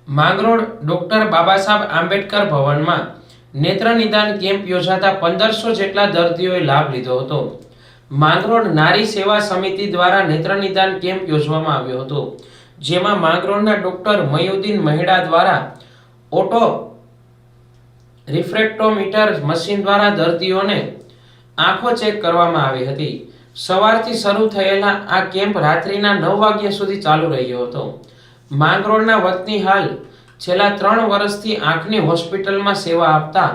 Mangrol doctor Baba Saheb Ambedkar ભવનમાં નેત્ર નિદાન કેમ્પ યોજાતા 1500 જેટલા દર્દીઓએ લાભ લીધો હતો। માંગરોળ નારી સેવા સમિતિ દ્વારા નેત્ર નિદાન કેમ્પ યોજવામાં આવ્યો હતો, જેમાં માંગરોળના ડોક્ટર મયુદ્દીન મહેડા દ્વારા ઓટો રિફ્રેક્ટોમીટર મશીન દ્વારા દર્દીઓને આંખો ચેક કરવામાં આવી હતી। સવારથી શરૂ થયેલા આ કેમ્પ રાત્રિના 9 વાગ્યા સુધી ચાલુ રહ્યો હતો। માંગરોળના વતની હાલ છેલ્લા 3 વર્ષથી આંખની હોસ્પિટલમાં સેવા આપતા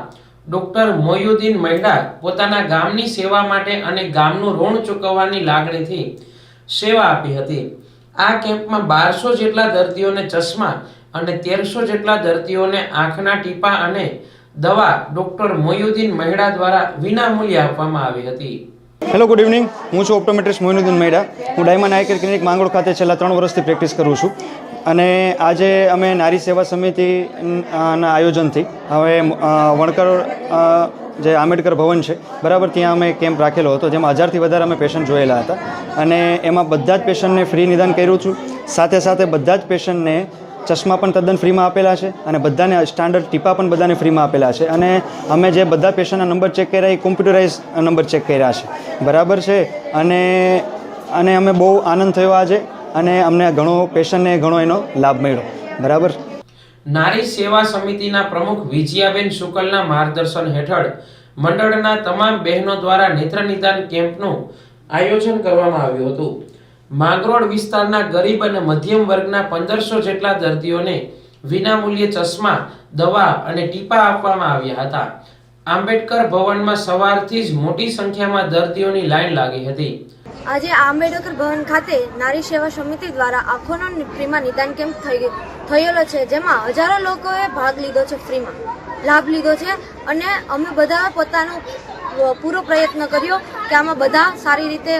ડોક્ટર મોયુદ્દીન મહેડા પોતાના ગામની સેવા માટે અને ગામનું ઋણ ચૂકવવાની લાગણીથી સેવા આપી હતી। આ કેમ્પમાં 1200 જેટલા દર્દીઓને ચશ્મા અને 1300 જેટલા દર્દીઓને આંખના ટીપા અને દવા ડોક્ટર મોયુદ્દીન મહેડા દ્વારા વિનામૂલ્યે આપવામાં આવી હતી। Hello, good evening. હું છું ઓપ્ટોમેટ્રિસ્ટ મોઇનુદ્દીન મહેડા। હું ડાયમંડ આઈ કેર ક્લિનિક માંગરોળ ખાતે છેલ્લા 3 વર્ષથી પ્રેક્ટિસ કરું છું અને આજે અમે નારી સેવા સમિતિના આયોજનથી હવે વણકર જે આંબેડકર ભવન છે બરાબર, ત્યાં અમે કેમ્પ રાખેલો હતો, જેમાં 1000થી વધારે અમે પેશન્ટ જોયેલા હતા અને એમાં બધા જ પેશન્ટને ફ્રી નિદાન કર્યું છું। સાથે સાથે બધા જ પેશન્ટને ચશ્મા પણ તદ્દન ફ્રીમાં આપેલા છે અને બધાને સ્ટાન્ડર્ડ ટીપા પણ બધાને ફ્રીમાં આપેલા છે અને અમે જે બધા પેશન્ટના નંબર ચેક કર્યા એ કોમ્પ્યુટરાઇઝ નંબર ચેક કર્યા છે બરાબર છે અને અમે બહુ આનંદ થયો આજે અને અમને ઘણો પેશન્ટને ઘણો એનો લાભ મળ્યો બરાબર। નારી સેવા સમિતિના પ્રમુખ વિજયાબેન શુકલના માર્ગદર્શન હેઠળ મંડળના તમામ બહેનો દ્વારા નેત્ર નિદાન કેમ્પનું આયોજન કરવામાં આવ્યું હતું। માંગરોળ વિસ્તારના ગરીબ અને મધ્યમ વર્ગના 1500 જેટલા દર્દીઓને વિનામૂલ્યે ચશ્મા, દવા અને ટીપા આપવામાં આવ્યા હતા। આંબેડકર ભવનમાં સવારથી જ મોટી સંખ્યામાં દર્દીઓની લાઈન લાગી હતી। આજે આંબેડકર ભવન ખાતે નારી સેવા સમિતિ દ્વારા આંખોનો ફ્રીમાં નિદાન કેમ્પ થયેલો છે, જેમાં હજારો લોકોએ ભાગ લીધો છે, ફ્રીમાં લાભ લીધો છે અને અમે બધા પોતાનો પૂરો પ્રયત્ન કર્યો કે આમાં બધા સારી રીતે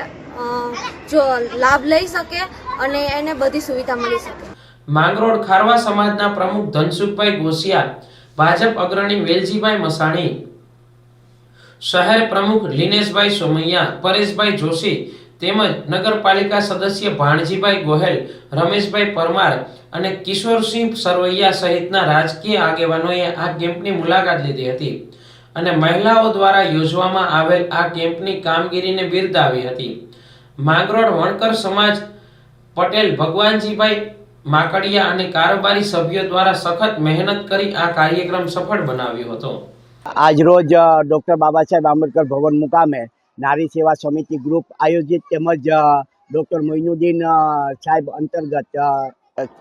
જો લાભ લઈ શકે અને એને બધી સુવિધા મળી શકે। માંગરોળ ખારવા સમાજના પ્રમુખ ધનસુખભાઈ ગોસિયા, ભાજપ અગ્રણી વેલજીભાઈ મસાણી, શહેર પ્રમુખ લીનેશભાઈ સોમૈયા, પરેશભાઈ જોશી તેમજ નગરપાલિકા સદસ્ય ભાણજીભાઈ ગોહેલ, રમેશભાઈ પરમાર અને કિશોરસિંહ સરવૈયા સહિતના રાજકીય આગેવાનોએ આ કેમ્પની મુલાકાત લીધી હતી અને મહિલાઓ દ્વારા યોજવામાં આવેલ આ કેમ્પની કામગીરીને બિરદાવી હતી। માંગરોળ વણકર સમાજ પટેલ ભગવાનજીભાઈ માકડિયા અને કારોબારી સભ્યો દ્વારા સખત મહેનત કરી આ કાર્યક્રમ સફળ બનાવ્યો હતો। આજરોજ ડૉક્ટર બાબા સાહેબ આંબેડકર ભવન મુકામે નારી સેવા સમિતિ ગ્રુપ આયોજિત તેમજ ડૉક્ટર મોઇનુદ્દીન સાહેબ અંતર્ગત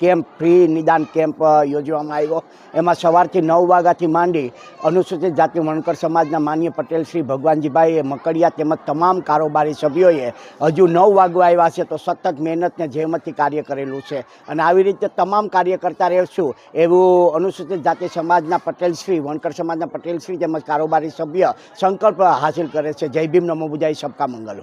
કેમ્પ ફ્રી નિદાન કેમ્પ યોજવામાં આવ્યો। એમાં સવારથી 9 વાગ્યાથી માંડી અનુસૂચિત જાતિ વણકર સમાજના માન્ય પટેલ શ્રી ભગવાનજીભાઈ મકડિયા તેમજ તમામ કારોબારી સભ્યોએ હજુ 9 વાગવા આવ્યા છે તો સતત મહેનતને જહેમતથી કાર્ય કરેલું છે અને આવી રીતે તમામ કાર્ય કરતા રહેશું એવું અનુસૂચિત જાતિ સમાજના પટેલ શ્રી, વણકર સમાજના પટેલ શ્રી તેમજ કારોબારી સભ્ય સંકલ્પ હાસિલ કરે છે। જય ભીમ, નમો બુદ્ધાય, સબકા મંગલ।